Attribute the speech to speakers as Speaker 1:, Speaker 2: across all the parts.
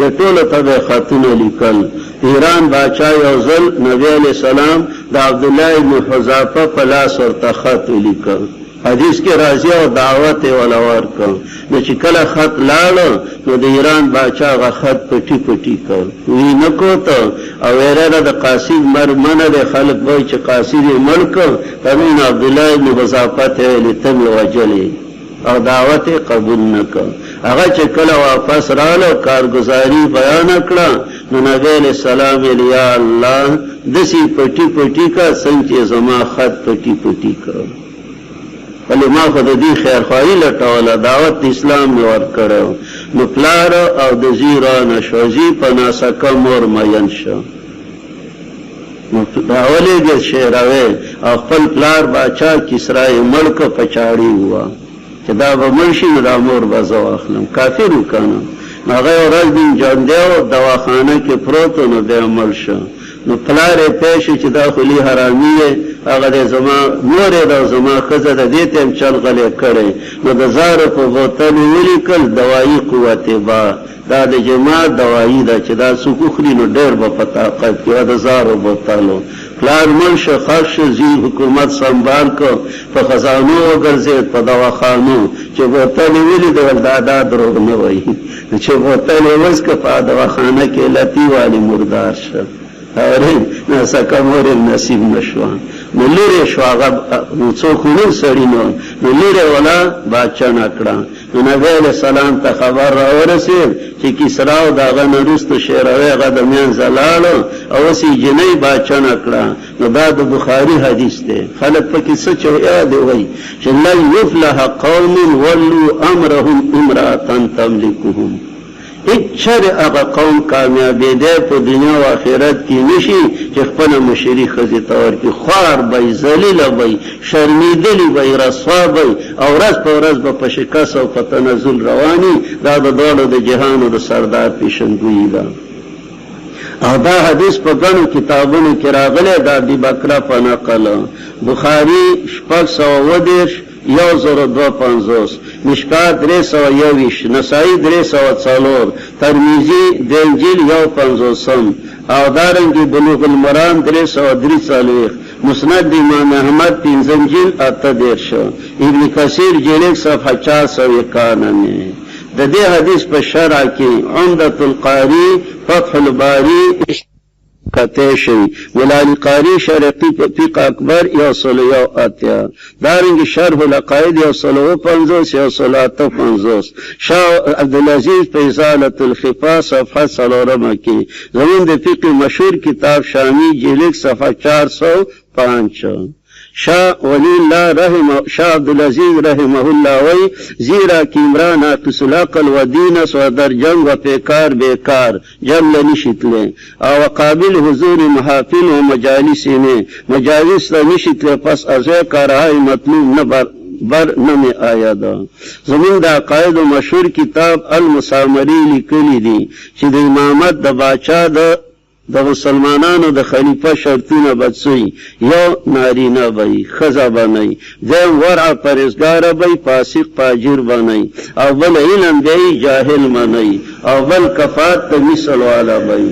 Speaker 1: یا ټول ته به خطونه لیکل. ایران باچا یو ځل نبی علیہ السلام د عبد الله بن حذافه په لاس ورته خط لیکل. حدیث کې راځي او دعوت ولا ورکړ نو چې کله خط لاړ نو د ایران باچا غ خط پټي پټي کړ وی نه کوته او وراره د قاصد مرمنه د خلک وای چې قاصد ملک تمین عبد الله بن حذافه ته لتم وجلی او دعوت قبول نکړ. هغه چې کله واپس رااله کارګزاري بیان کړه نو نبی علیہ السلام یا الله دسی پټي پټي کا څنګه زما خط پټي پټي کړ. ولی ما خود دی خیر خواهی لټوله دعوت اسلام می ورکړو نو پلار او د زیران شوزی په ناسکه مور مین شو نو داولی د شیراوی او خپل پلار باچا کسرای ملک پچاړی هوا چې دا به مرشي نو دا مور بزو اخلم کافر وکنه هغه ورځ دین جان دیو دواخانه کې پروت نو د عمل شو نو پلار پېښ چې دا خلی حرامي هغه د زما مور د زما خزه د دې تم چل غلې کړي نو د زار په بوتل ولیکل دوايي قوت با دا د جماعت دوايي دا چې دا سکوخري نو ډېر په طاقت کې د زار بوتلو پلار منشه خاص زی حکومت سنبال کو په خزانو وګرځي په دواخانو چې بوتل ویلي د ولدادا دروغ نه وایي چې بوتل وسکه په دواخانه کې لتی والی مردار شه اورین نسکه مور نصیب نشو نو لری شو هغه څوک نور سړی نو لری ولا باچا نکړه نو نبی علیہ السلام ته خبر را ورسید چې کسرا او داغه نرست شیروی غدمیان زلالو او سی جنې باچا نکړه نو دا د بخاری حدیث دی. خلک پکې څه یاد وي چې لا یفلح قوم ولوا امرهم امراه تملكهم اچھر اغا قوم کامیابی دے پا دنیا و آخرت کی نشی چی خپل مشری خزی تور کی خوار بای زلیل بای شرمیدلی بای رسوا بای او رس پا رس با پشکس و پتنزل روانی دا دا دولو دا جهان و دا سردار پیشنگوی دا او دا حدیث پا گنو کتابونو کراغلے دا دی بکرا پا نقل بخاری شپک سو ودیش 1052 مشکات 321 نسائی 304 ترمیزی د انجیل 150 او دارنګي بلوغ المرام 343 مسند امام احمد 5 انجیل 18 ابن کثیر جلد صفحه 491 د دې حدیث په شرع کې عمدۃ القاری فتح الباری کتیشی ولانی قاری شرقی فقه اکبر یوصلیو آتیا دارنگی شرح العقائد یوصلیو 50 یوصلاتو 50 شاہ عبدالعزیز پیزالت الخفا صفحہ سلورمہ کی زمین دے فقه مشہور کتاب شامی جلد صفحہ 405 شاہ ولی اللہ رحمہ شاہ عبدالعزیز رحمہ اللہ وی زیرا کی عمران ناقص العقل و دینس و در جنگ و پیکار بیکار جمل نشتلے او قابل حضور محافل و مجالسی نے مجالس نشتلے پس ازوے کارہائی مطلوب بر نمی آیا دا زمین دا قائد و مشہور کتاب المسامری لکلی دی چی دا امامت دا باچا دا د مسلمانانو د خلیفہ شرطونه بدسوی یو نارینه بای خزا بنای دیم ورع پرزگار بای فاسق فاجر بنای او بل علم بای جاہل منای او بل کفات تمیسل والا بای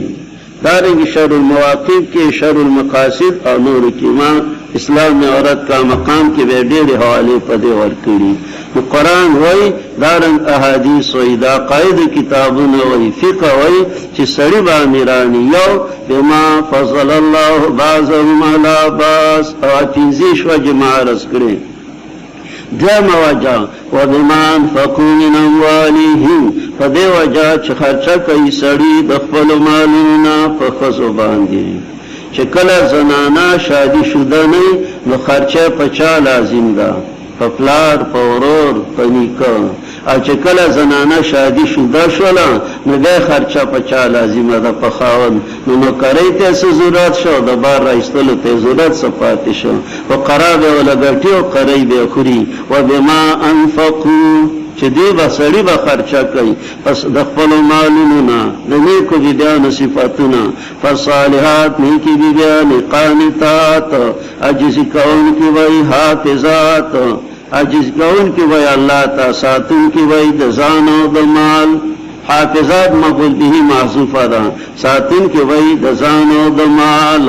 Speaker 1: دارنگی شر المواقف کے شر المقاصد اور نور کی ماں اسلام میں عورت کا مقام کے بے ډېر حوالے پدے ورکړي نو قرآن وای دارنگ احادیث وای دا قائد کتابونه وای فقه وای چې سړی باندې یو بما فضل الله بعضهم على بعض او تنزیش و جماعرز کړي دیم وجہ وبمان فقو من اموالهم فدی وجہ چې خرچه کوي سړی د خپل مالونو په خزو باندې چې کله زنانا شادي شوده نه نو خرچه په چا لازم ده په پلار په ورور په نیکه او چې کله زنانا شادي شوده شوله نو د خرچه په چا لازمه ده په خاوند نو کرای ته څه ضرورت شو د بار راستلو ته ضرورت څه پاتې شو او قراب ولا ګټي او قری به خوري و بما انفقوا چې دی به سړی به خرچه کوي پس د خپل مالونو نه د نیکو بیان صفاتونه فصالحات نیکی بیان قانتات عجز کون کی وای حافظات عجز کون کی وای الله تا ساتون کی وای د ځان او د مال حافظات مفعول به محذوفه ده ساتون کې وای د ځان او د مال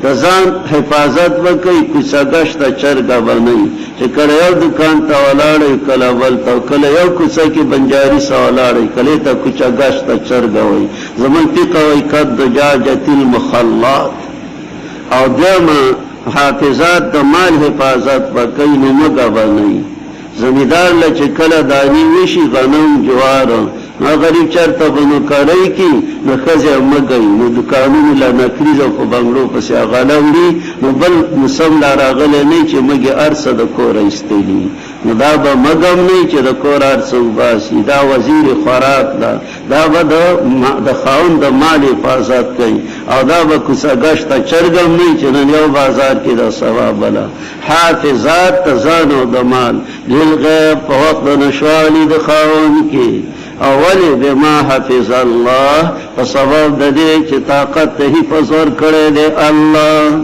Speaker 1: د ځان حفاظت وکړي کوڅه گشت چرګه بنئ چې کله یو دکان ته ولاړې کله بل ته کله یو کوڅه کې بنجاري سره ولاړې کله ته کوڅه گشت چرګه وای زمون فقه وای قد دجاجه المخلات او دمه حافظات د مال حفاظت وکړي نو مګه بنئ زمیدار لچ کله دانی وشي غنم جوار ما غریب چرته بنو کړی کی نو خزه مګي نو دکانونو لا نکریز او بنگلو پس غلاوړي نو بل مسم لا راغله نه چې مګي ارسه د کور استلی نو دا به مګم نه چې د کور ارسه وباسي دا وزیر خوراک دا به د خاوند د مال حفاظت کوي او دا به کوڅه گشت چرګم نه چې نن یو بازار کې دا ثواب بلا حافظات تزان او د مال للغیب په وخت نشوالی د خاوند کې اولی بما حفظ الله فسبب د دې چې طاقت ته حفظ ور کړی دی الله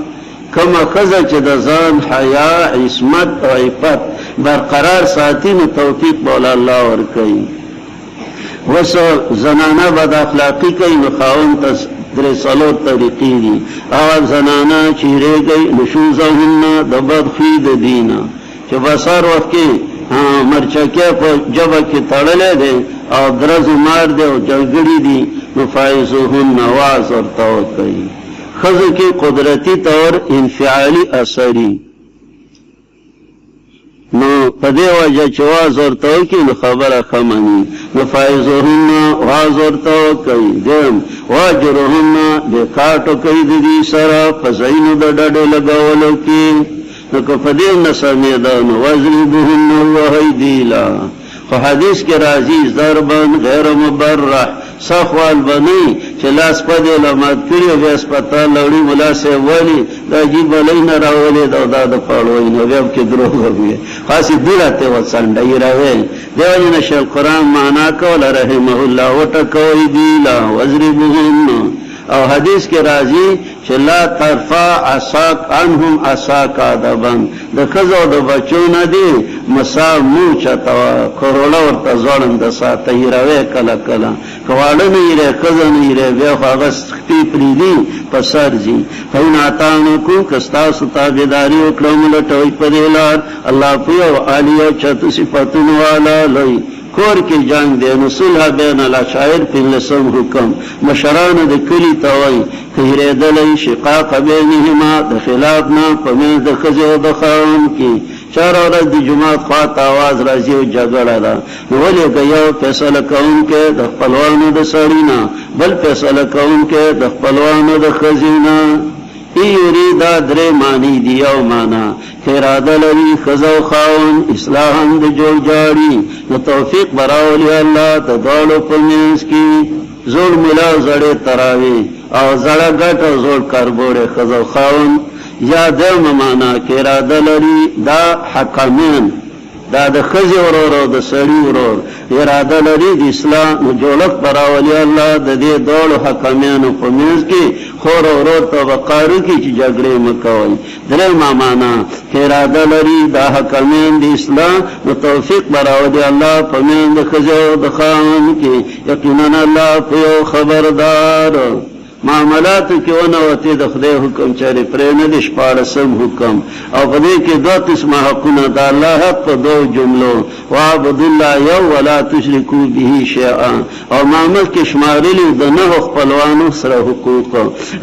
Speaker 1: کما خزه چې د ځان حیا عصمت او عفت برقرار ساتي نو توفیق بوله الله ور کوي وسو زنانه بد اخلاقی کوي نو خاوند ته درې څلور طریقې دي او زنانه چې ریږي نشوزهن د بدخوی د دینه چې بسار وخت کې مرچکه په جبه کې تړلې دي او درز مار دی او جلګړي دي مفایزهن نواز ورته کوي خزه کې قدرتی طور انفعالی اثری نو پدې وجه چې واز ورته کوي نو خبره خمني مفایزهن واز ورته کوي دیم واجرهن د کاټو کوي د دې سره فزینو د ډډه لګولو کې نو کفدې نسمیدان وزربهن وهیدیلا خو حدیث کې راځي ضربن غیر مبرح صخوال بنی چې لاس په دې لمات کړی او هسپتال لوري مولا سه ولی دا جیب لین راولې دا د پړوي نو بیا کې دروغ وي خاصه دلته وسنډای راوي دیو نه شل قران معنا کول رحمه الله وټکوي دیلا وزربهن او حدیث کې راځي چې لا ترفع عصاك عنهم عصاك ادبن د خزو د بچو نه دي مسا مو چتاوا کروڑا ورته ځوړم د ساته یې کله کله کواړه نه یې خزو نه یې بیا هغه سختي پریدي پسرځي فین اتانو کو کستا ستابداري او کلم لټوي پرېلار الله په او عالیه چت صفاتن والا لئی کور کې جنگ دی نو صلح بین الاشاعر په لسم حکم مشران د کلی توي خیره دلای شقاق بینهما د خلاف نه په من د خزو د خان کې چار ورځ د جمعه خواته आवाज راځي او جګړه ده ولې یو فیصله کوم کې د خپلوانو د سړینا بل فیصله کوم کې د خپلوانو د خزینه یریدا درې معنی دی او معنا اراده لري خزو خاون اصلاحاً د جوړ جاړي نو توفیق براولي الله ته دالو پمنس کی زور ملا زړه تراوي او زړه ګټ او زور کاربوړې خزو خاون یا د معنا اراده لري دا حکمین دا د خزي ورور د سړي ورور اراده لري د اسلام جوړک براولي الله د دې ډول حکمانو په منځ کې خور ورور ته وقارو کې چې جګړې مکوي درې معنا اراده لري د حکمان د اسلام او توفیق براولي الله په منځ د خزي او د خان کې یقینا الله په خبردار معاملات کې ونه وته د خدای حکم چاري پرې نه دي شپارسم حکم او په دې کې دوه قسمه حقونه د الله حق په دوه جملو وعبد الله یو ولا تشركوا به شیئا او معامل کې شمارلي د نه خپلوانو سره حقوق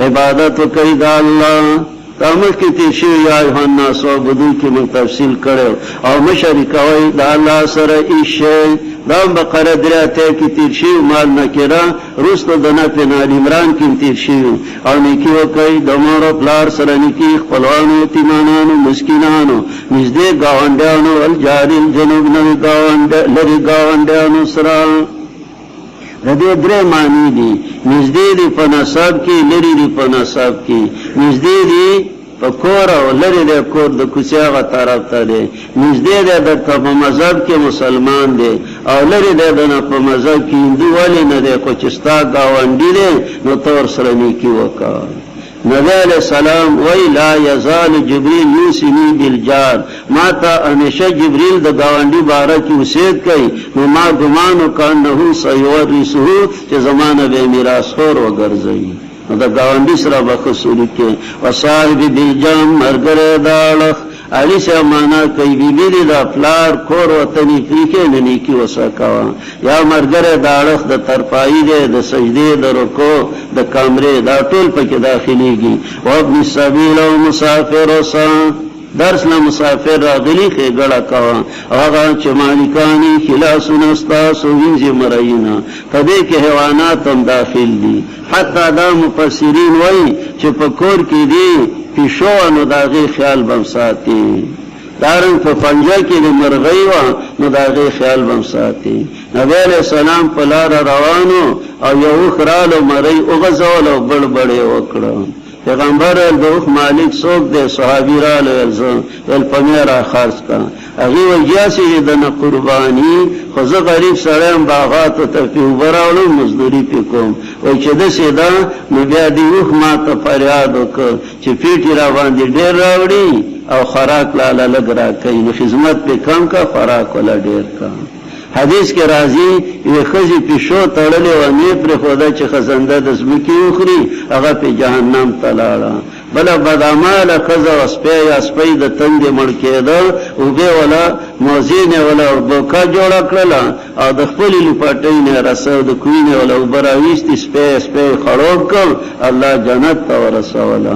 Speaker 1: عبادت کوي د الله تامل کې تشي یا یوحنا سو بدو کې من تفصیل کړو او مشرک وای د الله سره ایشه دا بقره دراته کې تیر شي مال نکره رستو دنا په نال عمران کې تیر شي او نیکی وکي د مور پلار سره نیکی خپلوانو تیمانانو مسکینانو نږدې گاونډیانو الجارین جنوب نه گاوند لري گاونډیانو سره ردی درې معنی دي نږدې دي په نسب کې لري دي په نسب کې نږدې دي په کور او لري د کور د کوڅه طرف ته دي نږدې ده د په مذهب کې مسلمان دي او لري ده د په مذهب کې هندو ولې نه ده کو چې ستا گاونډي دي نو تور سره نیکی وکړه نبی علیہ السلام وی لا یزال جبریل یوسنی بالجار ما تا ہمیشہ جبریل دا گاونڈی بارہ کی وصیت کئی نو ما گمانو کانہو سیورثہو چه زمانہ بے میراث خور وگرزئی دا گاونڈی سرا بخصولی کے وصاحب بالجام مرگر دالخ علی سے مانا کئی بی بی دا پلار کور وطنی پریکے ننیکی وساکاوا یا مرگر داڑخ دا ترپائی دے دا سجدے دا رکو دا کامرے دا طول پک داخلی گی وابن السبیل و مسافر وسان درس نا مسافر را غلی خی گڑا کوا آغا چه مالکانی خلاص نستا سوینزی مرائینا تبے کے حیوانات هم داخل دی حتی دا مفسرین وی چه پکور کی دی پیشوانو داغی خیال بمساتی دارن پا پنجا کی دی مرغیوہ نو داغی خیال بمساتی نبی علیہ السلام پلار روانو او یو اخرالو مرئی اغزولو بڑ بڑے وکڑا پیغمبر دوخ مالک سوک دے صحابی رالو الپمیرا خرچ کا اگی وجیاسی دن قربانی خوز غریب سرم باغاتو تفیو براولو مزدوری پی کم وی چه دسی دا نبیا دیوخ ما تا پریادو که چه پیٹی را باندی دیر راوڑی او خراک لالا لگ را کئی نو خدمت پی کم کا خراک والا دیر کا حدیث کے راضی یہ خزی پیشو تڑلے و نیت پر خدا چه خزنده دزمکی اخری اغا پی جہنم تلالا بلا بدامال خزا و سپی یا سپی دا تند مڑکے دا او بے والا موزین والا بوکا جوڑا کرلا او دخپلی لپاٹین رسو دا کوین والا او براویستی سپی خروب کر اللہ جنت تا ورسا والا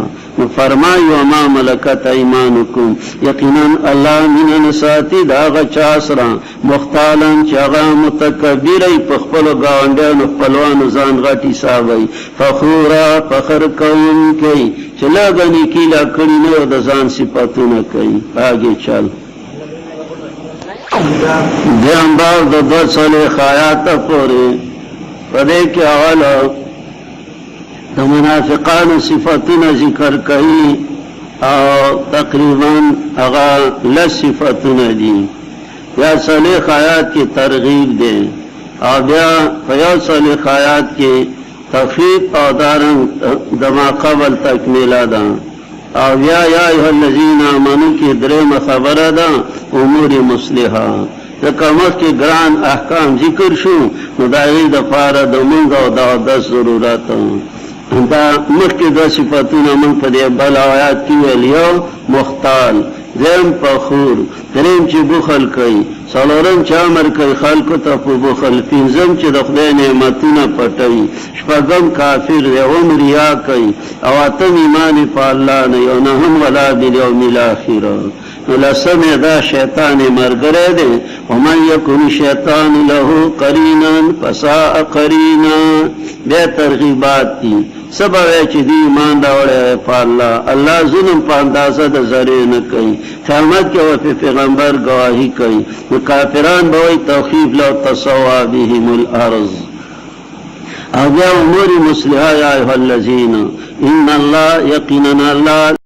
Speaker 1: فرمائی وما ملکت ایمانکم یقینا اللہ من نساتی داغا چاسرا مختالن چاغا متکبیری پخپلو گاونڈیانو پلوانو زان غاٹی ساوی فخورا فخر کون کئی چلا گنی کیلا کری نو دا زان صفتو نکئی آگے چل دیان باغ دا 2 صلیخ آیاتا پوری پدے کے آوالا دا منافقان صفتنا ذکر کئی او تقریباً اغا لس صفتنا دی یا صلیخ آیات کی ترغیب دے او بیا فیا صلیخ آیات کی تخفیف او دارن دما قبل تکمیلا دا او بیا یا ایوہ الذین آمنو کی درم خبر دا امور مصلحہ دکمت کی گران احکام ذکر شو ندائی دا پارا دا منگا و دا 10 ضرورت دا مخی دا صفتونا من پا دی بلاویات کی ویلیو مختال زیم پخور دریم چی بخل کئی سالورم چی عمر کئی خلکو تا پو بخل پینزم چی دخده نعمتونا پتوی شپاگم کافر دیوم ریا کئی اواتم ایمان پا اللہ نیونہم ولا بالیوم الاخر لسم دا شیطان مرگرے دے ومن یکن شیطان لہو قرینا فساء قرینا بے ترغیبات تی سبا ویچی دی ایمان داوڑے پا اللہ ظلم پا اندازہ دا ذرے نکئی قیامت کے وفی پیغمبر گواہی کئی کافران بوئی توخیب لو تصوا بهم الارض او بیا امور مصلحہ یا ایوہ اللذین ان اللہ یقیننا اللہ